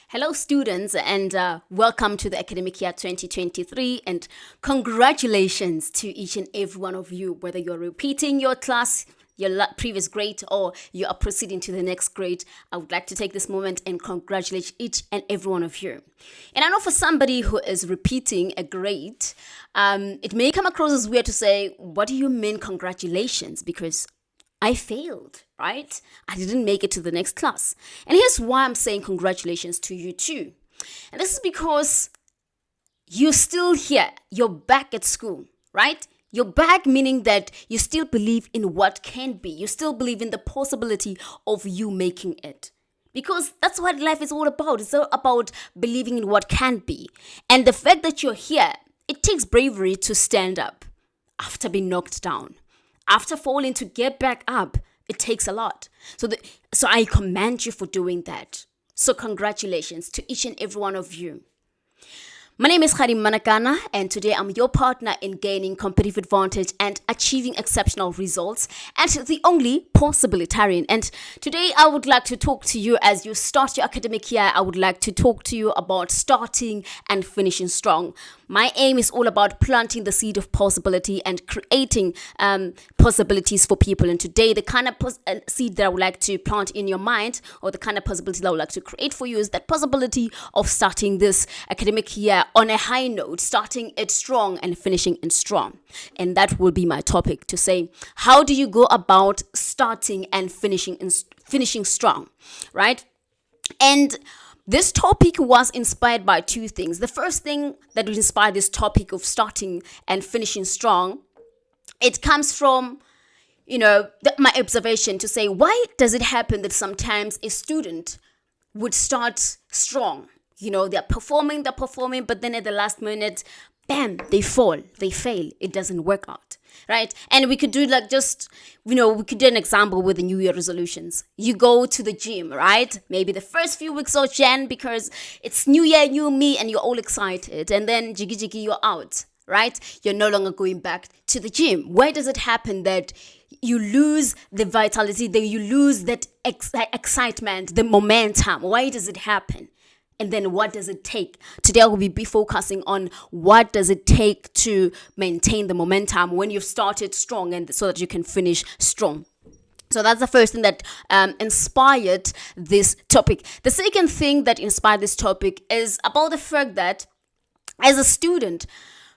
Hello, students, and welcome to the academic year 2023. And congratulations to each and every one of you, whether you're repeating your class, your previous grade, or you are proceeding to the next grade. I would like to take this moment and congratulate each and every one of you. And I know for somebody who is repeating a grade, it may come across as weird to say, what do you mean congratulations? Because I failed, right? I didn't make it to the next class. And here's why I'm saying congratulations to you too. And this is because you're still here. You're back at school, right? You're back meaning that you still believe in what can be. You still believe in the possibility of you making it. Because that's what life is all about. It's all about believing in what can be. And the fact that you're here, it takes bravery to stand up after being knocked down. After falling, to get back up, it takes a lot. So I commend you for doing that. So congratulations to each and every one of you. My name is Kgadi Mmanakana, and today I'm your partner in gaining competitive advantage and achieving exceptional results, and the only possibilitarian. And today I would like to talk to you as you start your academic year. I would like to talk to you about starting and finishing strong. My aim is all about planting the seed of possibility and creating possibilities for people. And today, the kind of seed that I would like to plant in your mind, or the kind of possibility that I would like to create for you, is that possibility of starting this academic year on a high note, starting it strong and finishing it strong. And that will be my topic, to say, how do you go about starting and finishing strong, right? And this topic was inspired by two things. The first thing that inspired this topic of starting and finishing strong, it comes from, my observation, to say, why does it happen that sometimes a student would start strong? They're performing, but then at the last minute, bam, they fall, they fail. It doesn't work out, right? And we could do we could do an example with the New Year resolutions. You go to the gym, right? Maybe the first few weeks of Jan, because it's New Year, new me, and you're all excited. And then jiggy, you're out, right? You're no longer going back to the gym. Why does it happen that you lose the vitality, that you lose that excitement, the momentum? Why does it happen? And then what does it take? Today I will be focusing on what does it take to maintain the momentum when you've started strong, and so that you can finish strong. So that's the first thing that inspired this topic. The second thing that inspired this topic is about the fact that as a student,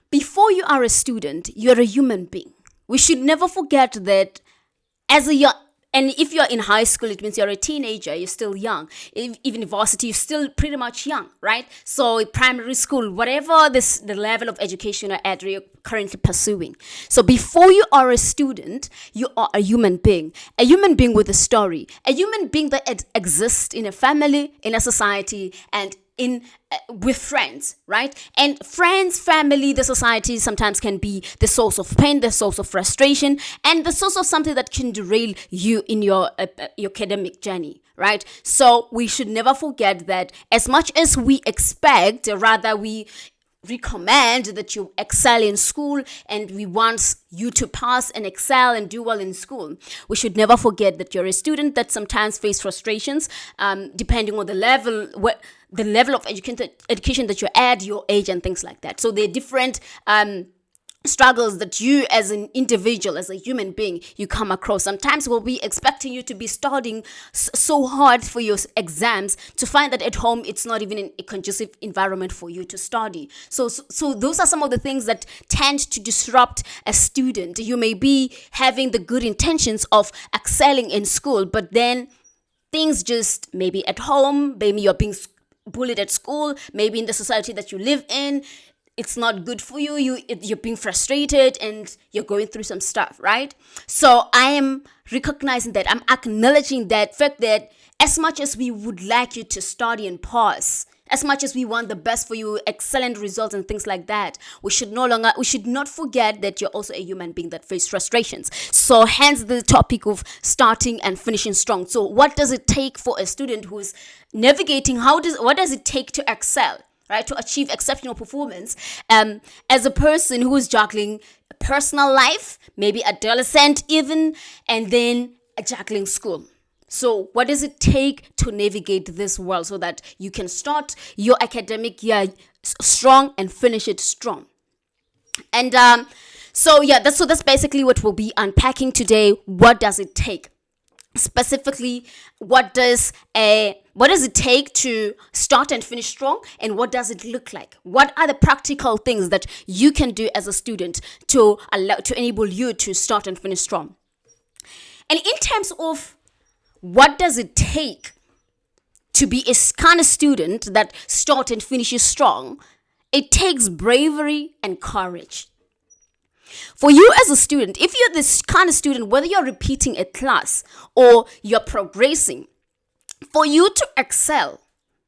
before you are a student, you're a human being. We should never forget that and if you're in high school, it means you're a teenager, you're still young. Even varsity, you're still pretty much young, right? So primary school, whatever the level of education or ed you're currently pursuing. So before you are a student, you are a human being with a story, a human being that exists in a family, in a society, and with friends, right? And friends, family, the society sometimes can be the source of pain, the source of frustration, and the source of something that can derail you in your academic journey, right? So we should never forget that as much as we expect, rather we recommend that you excel in school, and we want you to pass and excel and do well in school, we should never forget that you're a student that sometimes face frustrations, depending on the level of education that you're at, your age, and things like that. So there are different struggles that you as an individual, as a human being, you come across. Sometimes we'll be expecting you to be studying so hard for your exams, to find that at home it's not even a conducive environment for you to study. So those are some of the things that tend to disrupt a student. You may be having the good intentions of excelling in school, but then things just, maybe at home, maybe you're being bullied at school, maybe in the society that you live in, it's not good for you. You're being frustrated and you're going through some stuff, right? So I am recognizing that. I'm acknowledging that fact that as much as we would like you to study and pass, as much as we want the best for you, excellent results and things like that, we should not forget that you're also a human being that faces frustrations. So hence the topic of starting and finishing strong. So what does it take for a student who's navigating? What does it take to excel? Right, to achieve exceptional performance, as a person who is juggling personal life, maybe adolescent even, and then juggling school. So what does it take to navigate this world so that you can start your academic year strong and finish it strong? And that's basically what we'll be unpacking today. What does it take? Specifically, what does it take to start and finish strong, and what does it look like? What are the practical things that you can do as a student to enable you to start and finish strong? And in terms of what does it take to be a kind of student that starts and finishes strong, it takes bravery and courage. For you as a student, if you're this kind of student, whether you're repeating a class or you're progressing, for you to excel,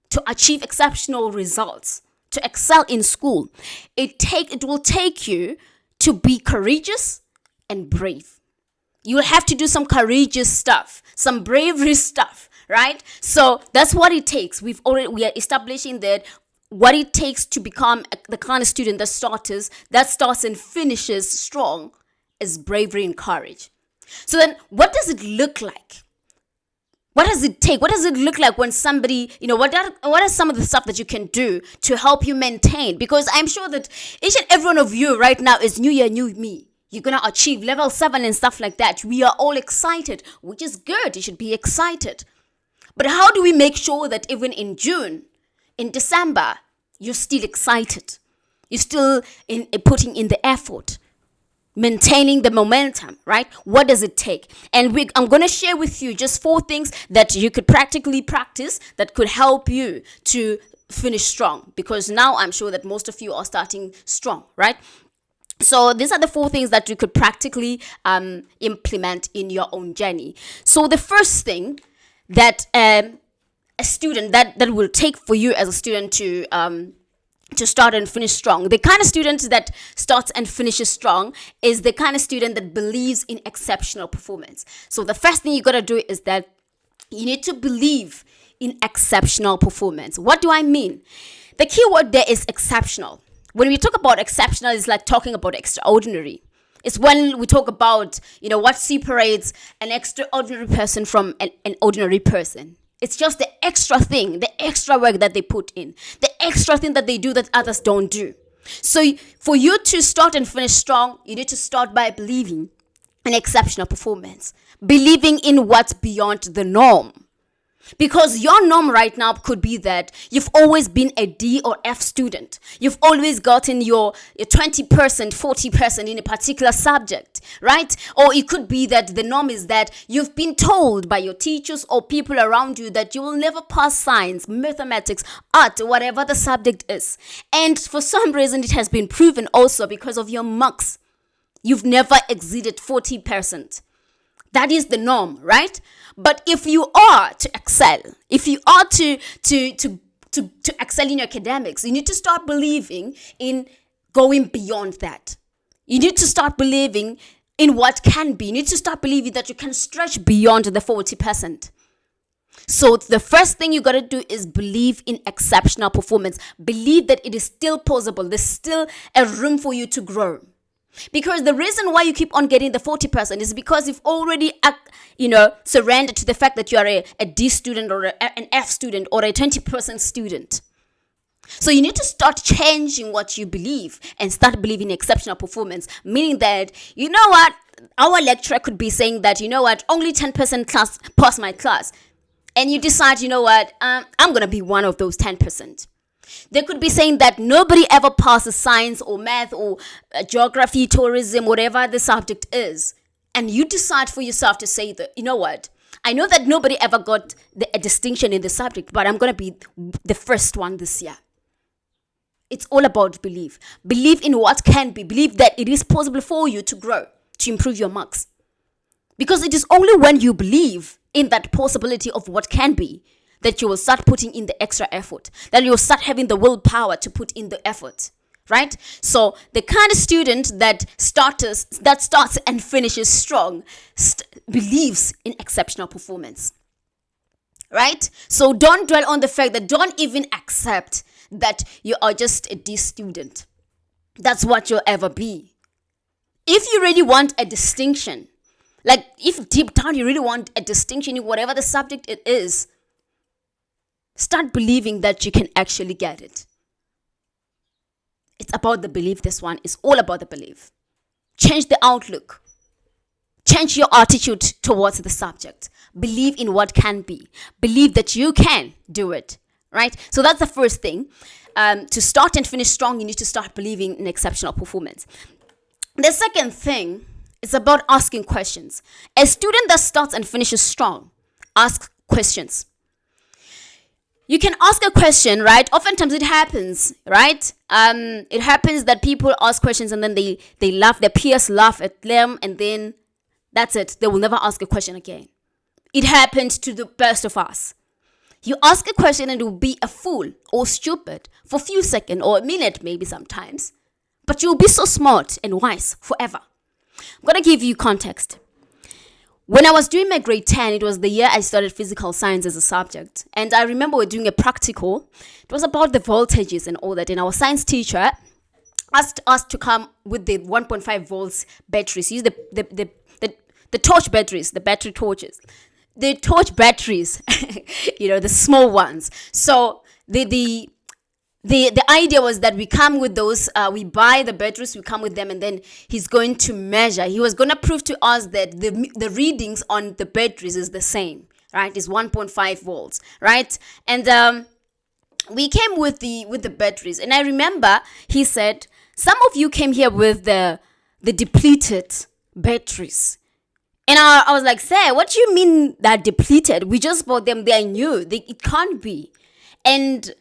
to achieve exceptional results, to excel in school, it will take you to be courageous and brave. You will have to do some courageous stuff, some bravery stuff, right? So that's what it takes. We are establishing that what it takes to become the kind of student that starts and finishes strong is bravery and courage. So then what does it look like? What does it take? What does it look like when somebody, what are some of the stuff that you can do to help you maintain? Because I'm sure that each and every one of you right now is new year, new me. You're going to achieve level 7 and stuff like that. We are all excited, which is good. You should be excited. But how do we make sure that even in June, in December, you're still excited? You're still putting in the effort, maintaining the momentum, right? What does it take? And I'm going to share with you just 4 things that you could practically practice that could help you to finish strong. Because now I'm sure that most of you are starting strong, right? So these are the 4 things that you could practically implement in your own journey. So the first thing that a student that will take for you as a student to start and finish strong, the kind of student that starts and finishes strong is the kind of student that believes in exceptional performance. So the first thing you got to do is that you need to believe in exceptional performance. What do I mean? The key word there is exceptional. When we talk about exceptional, it's like talking about extraordinary. It's when we talk about, what separates an extraordinary person from an ordinary person. It's just the extra thing, the extra work that they put in, the extra thing that they do that others don't do. So for you to start and finish strong, you need to start by believing in exceptional performance, believing in what's beyond the norm. Because your norm right now could be that you've always been a D or F student. You've always gotten your 20%, 40% in a particular subject, right? Or it could be that the norm is that you've been told by your teachers or people around you that you will never pass science, mathematics, art, whatever the subject is. And for some reason, it has been proven also because of your marks. You've never exceeded 40%. That is the norm, right? But if you are to excel, if you are to excel in your academics, you need to start believing in going beyond that. You need to start believing in what can be. You need to start believing that you can stretch beyond the 40%. So the first thing you got to do is believe in exceptional performance. Believe that it is still possible. There's still a room for you to grow. Because the reason why you keep on getting the 40% is because you've already, surrendered to the fact that you are a D student or an F student or a 20% student. So you need to start changing what you believe and start believing in exceptional performance. Meaning that, our lecturer could be saying that, only 10% class pass my class. And you decide, I'm going to be one of those 10%. They could be saying that nobody ever passes science or math or geography, tourism, whatever the subject is. And you decide for yourself to say that, I know that nobody ever got a distinction in the subject, but I'm going to be the first one this year. It's all about belief. Believe in what can be. Believe that it is possible for you to grow, to improve your marks. Because it is only when you believe in that possibility of what can be that you will start putting in the extra effort, that you will start having the willpower to put in the effort, right? So the kind of student that starts and finishes strong believes in exceptional performance, right? So don't dwell on the fact that don't even accept that you are just a D student. That's what you'll ever be. If you really want a distinction, like if deep down you really want a distinction in whatever the subject it is, start believing that you can actually get it. It's about the belief. This one is all about the belief. Change the outlook. Change your attitude towards the subject. Believe in what can be. Believe that you can do it, right? So that's the first thing. To start and finish strong, you need to start believing in exceptional performance. The second thing is about asking questions. A student that starts and finishes strong, ask questions. You can ask a question, right? Oftentimes it happens, right? It happens that people ask questions and then they laugh, their peers laugh at them, and then that's it. They will never ask a question again. It happens to the best of us. You ask a question and it will be a fool or stupid for a few seconds or a minute maybe sometimes, but you'll be so smart and wise forever. I'm going to give you context. When I was doing my grade 10, it was the year I started physical science as a subject. And I remember we were doing a practical. It was about the voltages and all that. And our science teacher asked us to come with the 1.5 volts batteries. Use the torch batteries, the battery torches. The torch batteries, the small ones. So the idea was that we come with those, we buy the batteries, we come with them, and then he's going to measure. He was going to prove to us that the readings on the batteries is the same, right? It's 1.5 volts, right? And we came with the batteries. And I remember he said, some of you came here with the depleted batteries. And I was like, sir, what do you mean that depleted? We just bought them, they are new. It can't be. And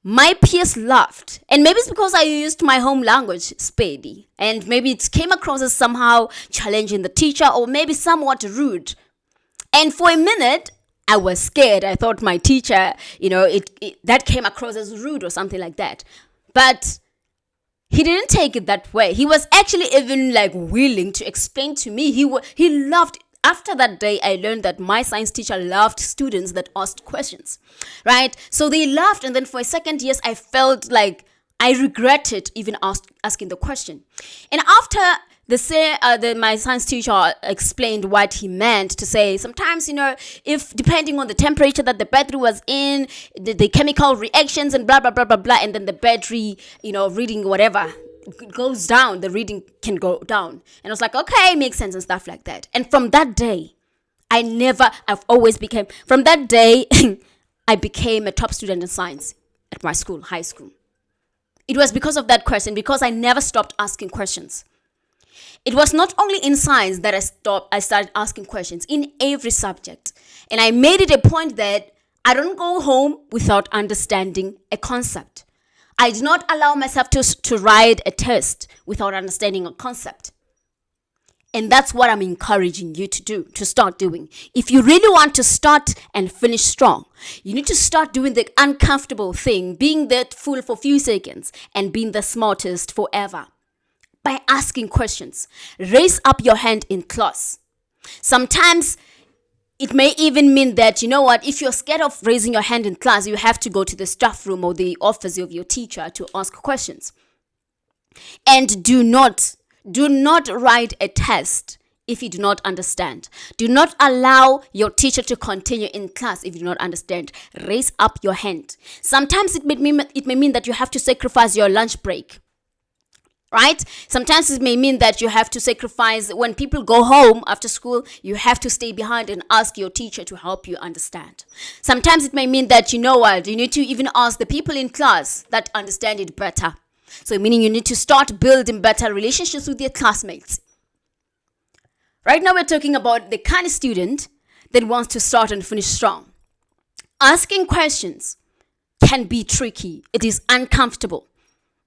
my peers laughed, and maybe it's because I used my home language, Spady, and maybe it came across as somehow challenging the teacher or maybe somewhat rude. And for a minute, I was scared. I thought my teacher, that came across as rude or something like that. But he didn't take it that way. He was actually even willing to explain to me. He loved. After that day, I learned that my science teacher loved students that asked questions, right? So they laughed, and then for a second, yes, I felt like I regretted even asking the question. And after my science teacher explained what he meant to say, sometimes, if depending on the temperature that the battery was in, the chemical reactions and blah, blah, blah, blah, blah, and then the battery, reading whatever, goes down, the reading can go down. And I was like, okay, makes sense and stuff like that. And from that day, I became a top student in science at my school, high school. It was because of that question, because I never stopped asking questions. It was not only in science that I started asking questions, in every subject. And I made it a point that I don't go home without understanding a concept. I do not allow myself to write a test without understanding a concept. And that's what I'm encouraging you to do, to start doing. If you really want to start and finish strong, you need to start doing the uncomfortable thing, being that fool for a few seconds and being the smartest forever. By asking questions. Raise up your hand in class. Sometimes it may even mean that, if you're scared of raising your hand in class, you have to go to the staff room or the office of your teacher to ask questions. And do not write a test if you do not understand. Do not allow your teacher to continue in class if you do not understand. Raise up your hand. Sometimes it may mean that you have to sacrifice your lunch break. Right? Sometimes it may mean that you have to sacrifice when people go home after school, you have to stay behind and ask your teacher to help you understand. Sometimes it may mean that, you need to even ask the people in class that understand it better. So meaning you need to start building better relationships with your classmates. Right now we're talking about the kind of student that wants to start and finish strong. Asking questions can be tricky. It is uncomfortable.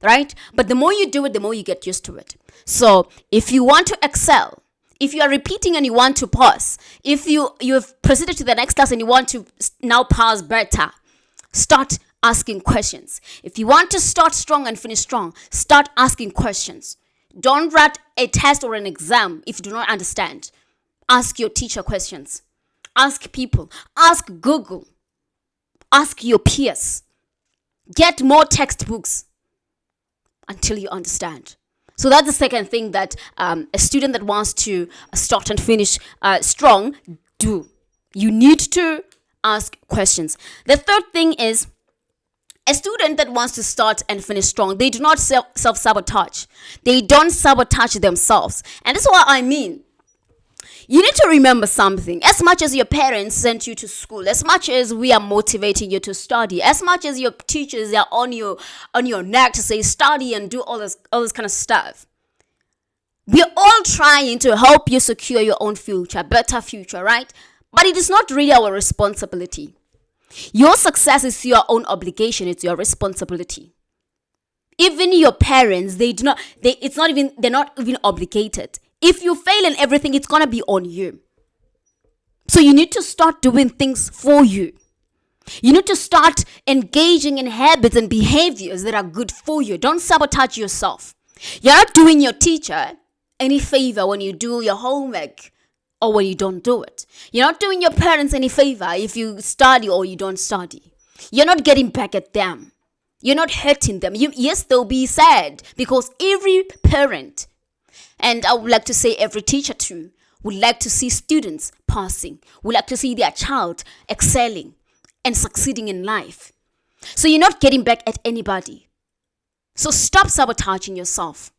Right? But the more you do it, the more you get used to it. So if you want to excel, if you are repeating and you want to pass, if you've proceeded to the next class and you want to now pass better, start asking questions. If you want to start strong and finish strong, start asking questions. Don't write a test or an exam if you do not understand. Ask your teacher questions. Ask people. Ask Google. Ask your peers. Get more textbooks until you understand. So that's the second thing that a student that wants to start and finish strong do. You need to ask questions. The third thing is, a student that wants to start and finish strong, they do not self-sabotage. They don't sabotage themselves. And that's what I mean. You need to remember something. As much as your parents sent you to school, as much as we are motivating you to study, as much as your teachers are on your neck to say study and do all this kind of stuff, we're all trying to help you secure your own future, better future, right? But it is not really our responsibility. Your success is your own obligation. It's your responsibility. Even your parents, they're not even obligated. If you fail in everything, it's gonna be on you. So you need to start doing things for you. You need to start engaging in habits and behaviors that are good for you. Don't sabotage yourself. You're not doing your teacher any favor when you do your homework or when you don't do it. You're not doing your parents any favor if you study or you don't study. You're not getting back at them. You're not hurting them. Yes, they'll be sad, because every parent, and I would like to say every teacher too, would like to see students passing, would like to see their child excelling and succeeding in life. So you're not getting back at anybody. So stop sabotaging yourself.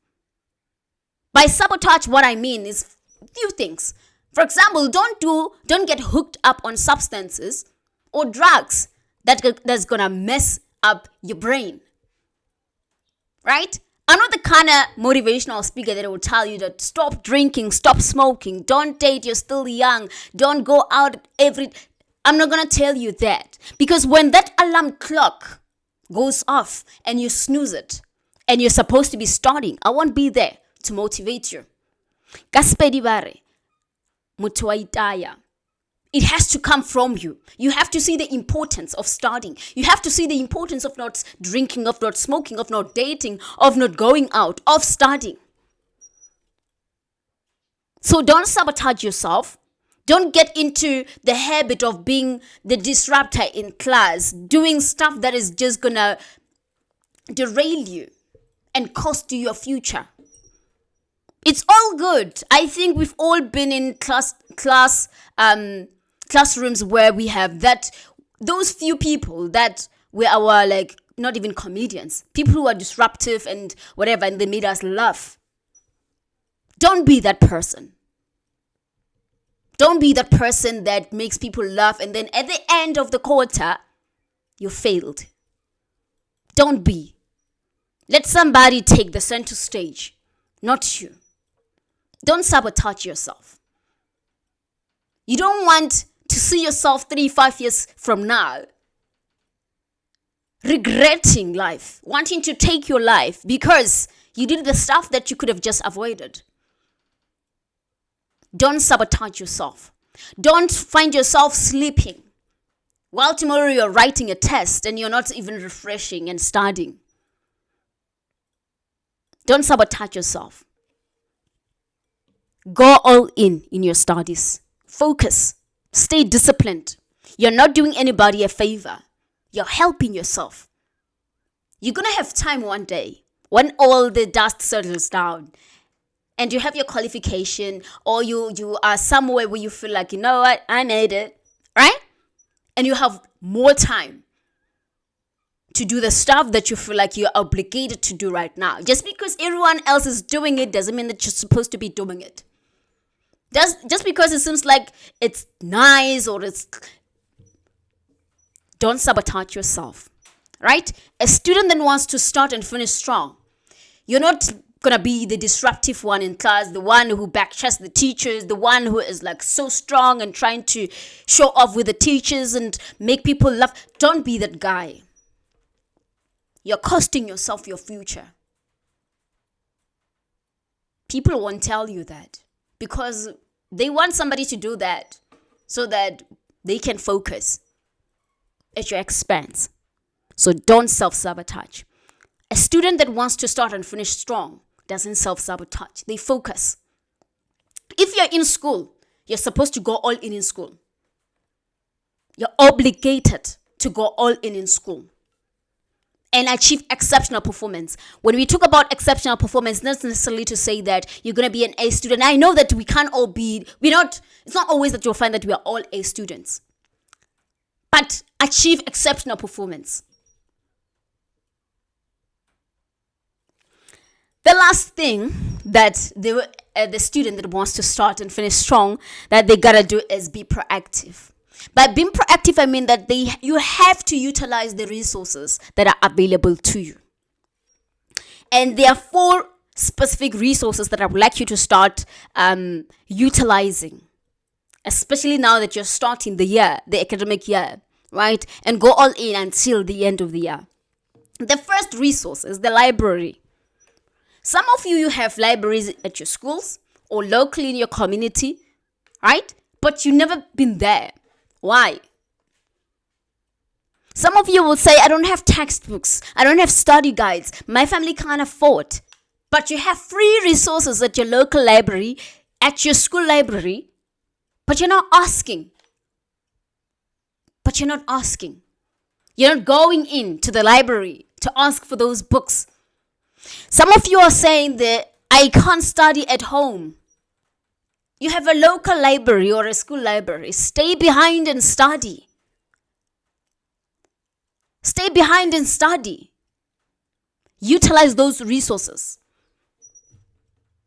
By sabotage, what I mean is few things. For example, don't get hooked up on substances or drugs that's gonna mess up your brain. Right? I'm not the kind of motivational speaker that will tell you that stop drinking, stop smoking, don't date, you're still young, don't go out I'm not gonna tell you that. Because when that alarm clock goes off and you snooze it and you're supposed to be starting, I won't be there to motivate you. Gaspedi bare. Mutuaitaya. It has to come from you. You have to see the importance of starting. You have to see the importance of not drinking, of not smoking, of not dating, of not going out, of starting. So don't sabotage yourself. Don't get into the habit of being the disruptor in class, doing stuff that is just gonna derail you and cost you your future. It's all good. I think we've all been in classrooms where we have those few people that were our, like, not even comedians, people who are disruptive and whatever, and they made us laugh. Don't be that person. Don't be that person that makes people laugh and then at the end of the quarter, you failed. Don't be. Let somebody take the center stage, not you. Don't sabotage yourself. You don't want to see yourself 3-5 years from now regretting life, wanting to take your life because you did the stuff that you could have just avoided. Don't sabotage yourself. Don't find yourself sleeping while tomorrow you're writing a test and you're not even refreshing and studying. Don't sabotage yourself. Go all in your studies. Focus. Stay disciplined. You're not doing anybody a favor. You're helping yourself. You're going to have time one day when all the dust settles down and you have your qualification, or you are somewhere where you feel like, you know what, I made it, right? And you have more time to do the stuff that you feel like you're obligated to do right now. Just because everyone else is doing it doesn't mean that you're supposed to be doing it. Just because it seems like it's nice or it's... Don't sabotage yourself, right? A student that wants to start and finish strong, you're not gonna be the disruptive one in class, the one who backchats the teachers, the one who is like so strong and trying to show off with the teachers and make people laugh. Don't be that guy. You're costing yourself your future. People won't tell you that because they want somebody to do that so that they can focus at your expense. So don't self-sabotage. A student that wants to start and finish strong doesn't self-sabotage. They focus. If you're in school, you're supposed to go all in school. You're obligated to go all in school. and achieve exceptional performance. When we talk about exceptional performance, not necessarily to say that you're going to be an A student. I know that we can't all be, it's not always that you'll find that we are all A students. But achieve exceptional performance. The last thing that the student that wants to start and finish strong, that they gotta do is be proactive. By being proactive, I mean that you have to utilize the resources that are available to you. And there are 4 specific resources that I would like you to start utilizing, especially now that you're starting the year, the academic year, right? And go all in until the end of the year. The first resource is the library. Some of you have libraries at your schools or locally in your community, right? But you've never been there. Why? Some of you will say, I don't have textbooks. I don't have study guides. My family can't afford. But you have free resources at your local library, at your school library, but you're not asking. You're not going into the library to ask for those books. Some of you are saying that I can't study at home. You have a local library or a school library. Stay behind and study. Utilize those resources.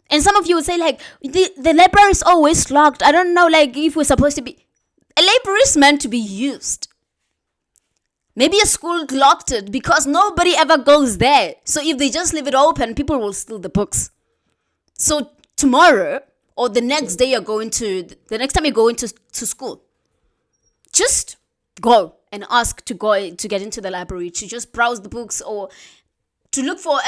And some of you will say, like, the library is always locked. I don't know, like, if we're supposed to be... A library is meant to be used. Maybe a school locked it because nobody ever goes there. So if they just leave it open, people will steal the books. So tomorrow or the next day the next time you go into school, just go and ask to get into the library, to just browse the books or to look for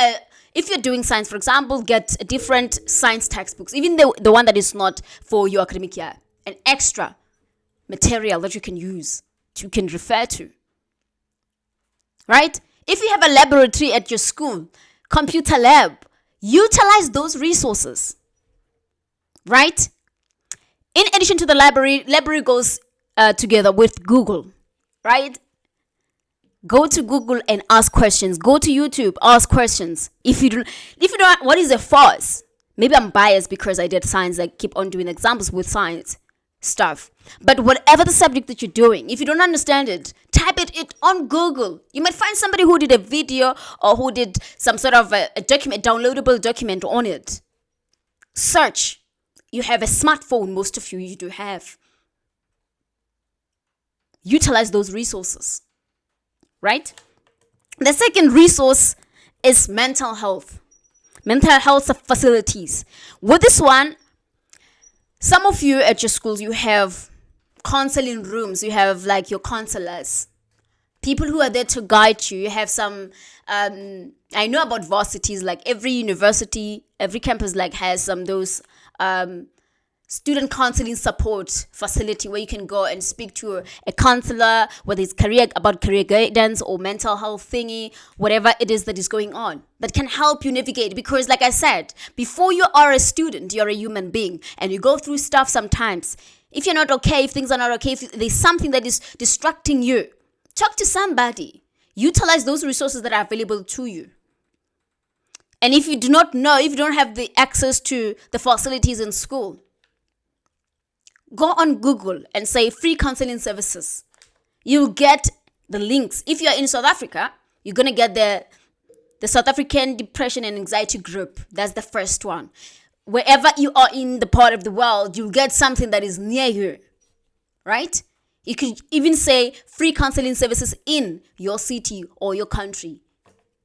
if you're doing science, for example, get a different science textbooks, even the one that is not for your academic year, an extra material that you can use, you can refer to. Right? If you have a laboratory at your school, computer lab, utilize those resources. Right? In addition to the library goes together with Google. Right? Go to Google and ask questions. Go to YouTube, ask questions. If you don't, what is a force? Maybe I'm biased because I did science. I keep on doing examples with science stuff. But whatever the subject that you're doing, if you don't understand it, type it on Google. You might find somebody who did a video or who did some sort of a document, downloadable document on it. Search. You have a smartphone, most of you do have. Utilize those resources. Right? The second resource is mental health. Mental health facilities. With this one, some of you at your schools, you have counseling rooms. You have like your counselors, people who are there to guide you. You have some, I know about varsities, like every university, every campus like has those student counseling support facility where you can go and speak to a counselor, whether it's career guidance or mental health thingy, whatever it is that is going on, that can help you navigate. Because like I said, before you are a student, you're a human being and you go through stuff sometimes. If you're not okay, if things are not okay, if there's something that is distracting you, talk to somebody. Utilize those resources that are available to you. And if you do not know, if you don't have the access to the facilities in school, go on Google and say free counseling services. You'll get the links. If you're in South Africa, you're going to get the South African Depression and Anxiety Group. That's the first one. Wherever you are in the part of the world, you'll get something that is near you. Right? You could even say free counseling services in your city or your country.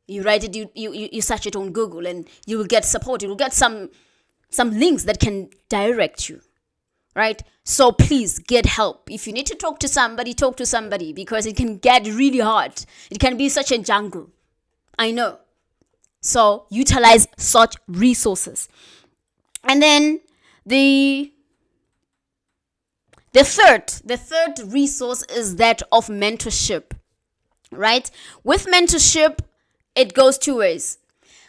You write it, you search it on Google and you will get support. You will get some links that can direct you. Right? So please get help. If you need to talk to somebody because it can get really hard. It can be such a jungle. I know. So utilize such resources. And then the third resource is that of mentorship. Right? With mentorship, it goes two ways.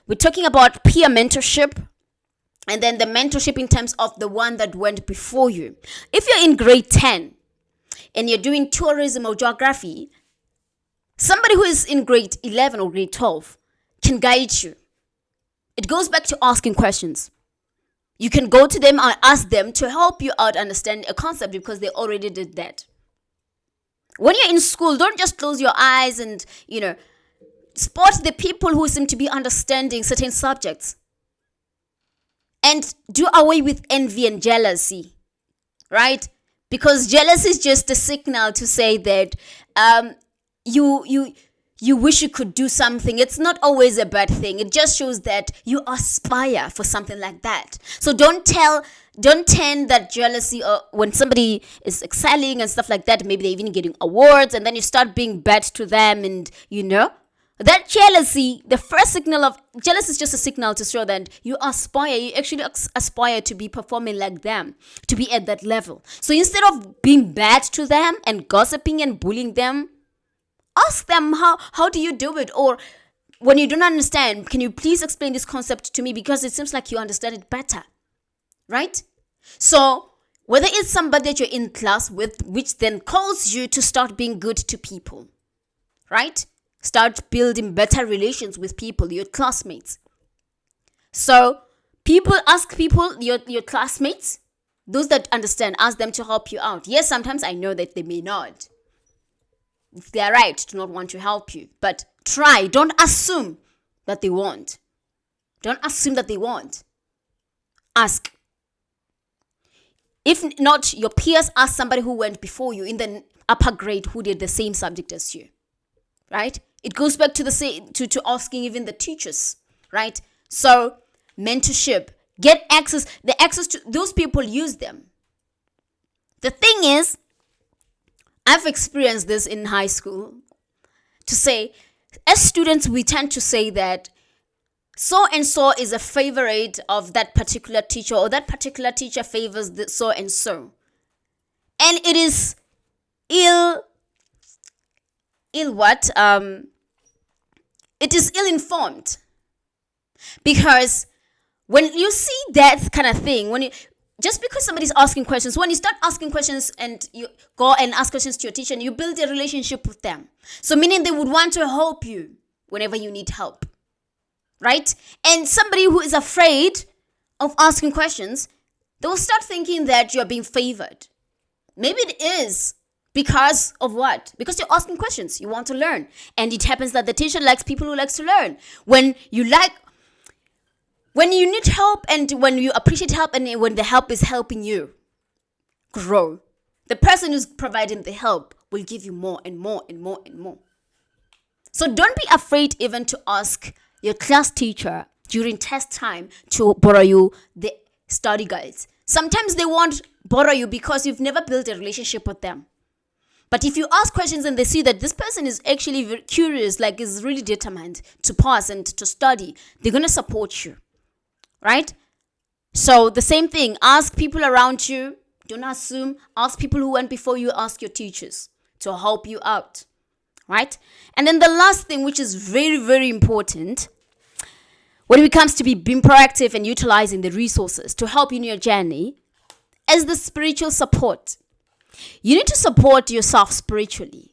We're talking about peer mentorship. And then the mentorship in terms of the one that went before you. If you're in grade 10 and you're doing tourism or geography, Somebody who is in grade 11 or grade 12 can guide you. It goes back to asking questions. You can go to them and ask them to help you out understand a concept because they already did that. When you're in school, don't just close your eyes and, spot the people who seem to be understanding certain subjects. And do away with envy and jealousy, right? Because jealousy is just a signal to say that you wish you could do something. It's not always a bad thing. It just shows that you aspire for something like that. So don't tend that jealousy or when somebody is excelling and stuff like that, maybe they're even getting awards, and then you start being bad to them, and that jealousy, the first signal of jealousy is just a signal to show that you actually aspire to be performing like them, to be at that level. So instead of being bad to them and gossiping and bullying them, ask them, how do you do it? Or when you don't understand, can you please explain this concept to me, because it seems like you understand it better, right? So whether it's somebody that you're in class with, which then calls you to start being good to people, right? Start building better relations with people, your classmates. So ask people, your classmates, those that understand, ask them to help you out. Yes, sometimes I know that they may not. It's their right to not want to help you. But try. Don't assume that they won't. Don't assume that they won't. Ask. If not your peers, ask somebody who went before you in the upper grade who did the same subject as you. Right? It goes back to asking even the teachers, right? So mentorship, get access. The access to those people, use them. The thing is, I've experienced this in high school. To say, as students, we tend to say that so and so is a favorite of that particular teacher, or that particular teacher favors so and so, and it is it is ill-informed, because when you see that kind of thing, just because somebody's asking questions, when you start asking questions and you go and ask questions to your teacher and you build a relationship with them, so meaning they would want to help you whenever you need help, right? And somebody who is afraid of asking questions, they will start thinking that you're being favored. Maybe it is because of what? Because you're asking questions. You want to learn. And it happens that the teacher likes people who likes to learn. When you need help, and when you appreciate help, and when the help is helping you grow, the person who's providing the help will give you more and more and more and more. So don't be afraid even to ask your class teacher during test time to borrow you the study guides. Sometimes they won't borrow you because you've never built a relationship with them. But if you ask questions and they see that this person is actually very curious, like is really determined to pass and to study, they're going to support you, right? So the same thing, ask people around you. Don't assume. Ask people who went before you. Ask your teachers to help you out, right? And then the last thing, which is very, very important, when it comes to being proactive and utilizing the resources to help you in your journey, is the spiritual support. You need to support yourself spiritually.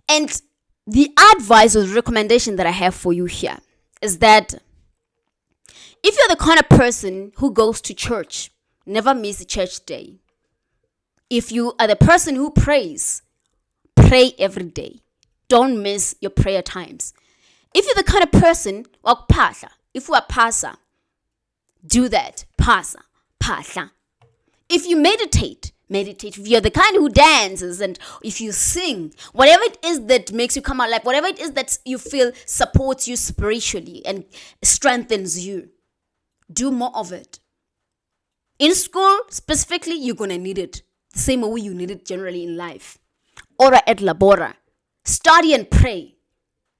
And the advice or recommendation that I have for you here is that if you're the kind of person who goes to church, never miss a church day. If you are the person who prays, pray every day. Don't miss your prayer times. If you're the kind of person, if you are pastor, do that. Pastor. If you meditate. If you're the kind who dances, and if you sing, whatever it is that makes you come alive, whatever it is that you feel supports you spiritually and strengthens you, do more of it. In school, specifically, you're going to need it. The same way you need it generally in life. Ora et labora. Study and pray.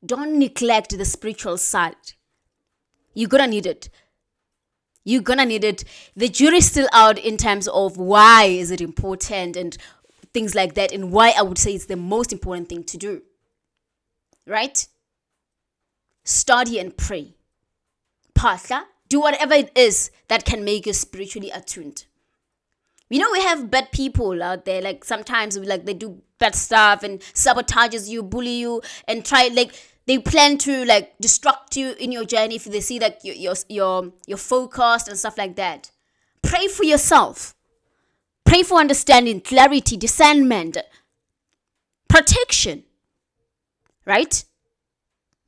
Don't neglect the spiritual side. You're going to need it. You're going to need it. The jury's still out in terms of why is it important and things like that, and why I would say it's the most important thing to do. Right? Study and pray. Pastor, do whatever it is that can make you spiritually attuned. We know we have bad people out there. Like sometimes like they do bad stuff and sabotages you, bully you, and try like they plan to like distract you in your journey if they see that you're focused and stuff like that. Pray for yourself. Pray for understanding, clarity, discernment, protection. Right?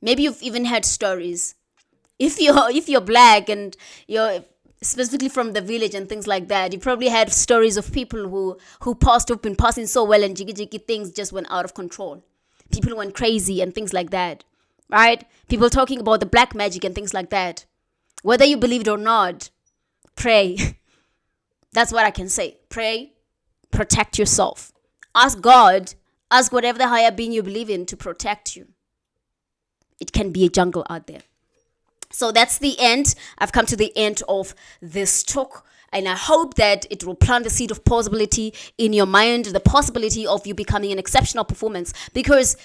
Maybe you've even heard stories. If you're black and you're specifically from the village and things like that, you probably had stories of people who've been passing so well and jiggy things just went out of control. People went crazy and things like that. Right? People talking about the black magic and things like that. Whether you believe it or not, pray. That's what I can say. Pray, protect yourself. Ask God, ask whatever the higher being you believe in to protect you. It can be a jungle out there. So that's the end. I've come to the end of this talk. And I hope that it will plant the seed of possibility in your mind, the possibility of you becoming an exceptional performance. Because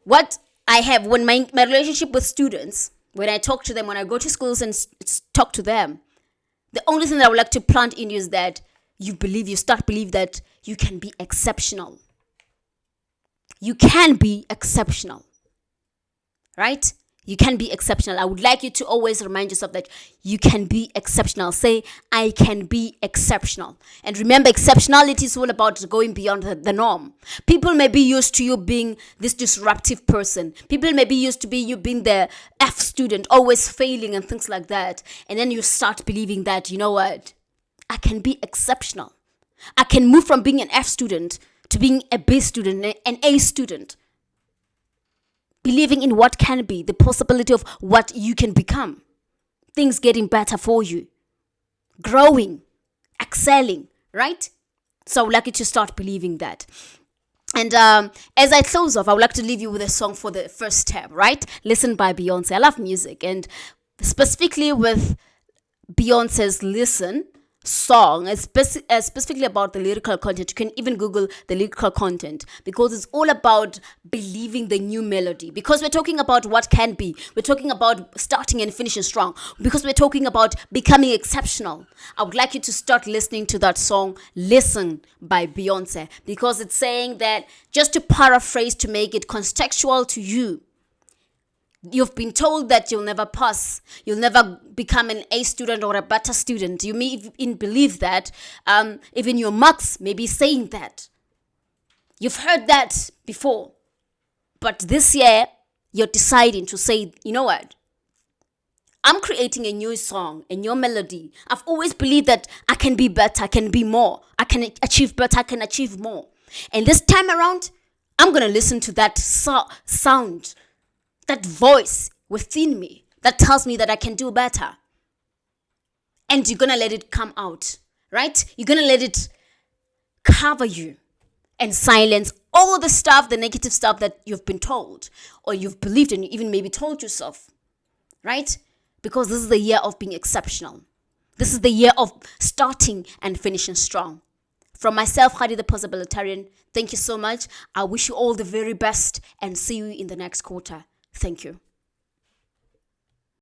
what I have, when my relationship with students, when I talk to them, when I go to schools and talk to them, the only thing that I would like to plant in you is that you start believe that you can be exceptional. You can be exceptional. Right? You can be exceptional. I would like you to always remind yourself that you can be exceptional. Say, I can be exceptional. And remember, exceptionality is all about going beyond the norm. People may be used to you being this disruptive person. People may be used to you being the F student, always failing and things like that. And then you start believing that, you know what? I can be exceptional. I can move from being an F student to being a B student, an A student. Believing in what can be, the possibility of what you can become. Things getting better for you. Growing. Excelling. Right? So I would like you to start believing that. And as I close off, I would like to leave you with a song for the first step. Right? Listen by Beyonce. I love music. And specifically with Beyonce's Listen song, specifically about the lyrical content. You can even Google the lyrical content because it's all about believing the new melody. Because we're talking about what can be. We're talking about starting and finishing strong. Because we're talking about becoming exceptional. I would like you to start listening to that song, Listen by Beyonce. Because it's saying that, just to paraphrase to make it contextual to you, you've been told that you'll never pass. You'll never become an A student or a better student. You may even believe that. Even your marks may be saying that. You've heard that before. But this year, you're deciding to say, you know what? I'm creating a new song, a new melody. I've always believed that I can be better, I can be more. I can achieve better, I can achieve more. And this time around, I'm going to listen to that sound, that voice within me that tells me that I can do better. And you're going to let it come out, right? You're going to let it cover you and silence all the stuff, the negative stuff that you've been told or you've believed and you even maybe told yourself, right? Because this is the year of being exceptional. This is the year of starting and finishing strong. From myself, Kgadi the Possibilitarian, thank you so much. I wish you all the very best and see you in the next quarter. Thank you.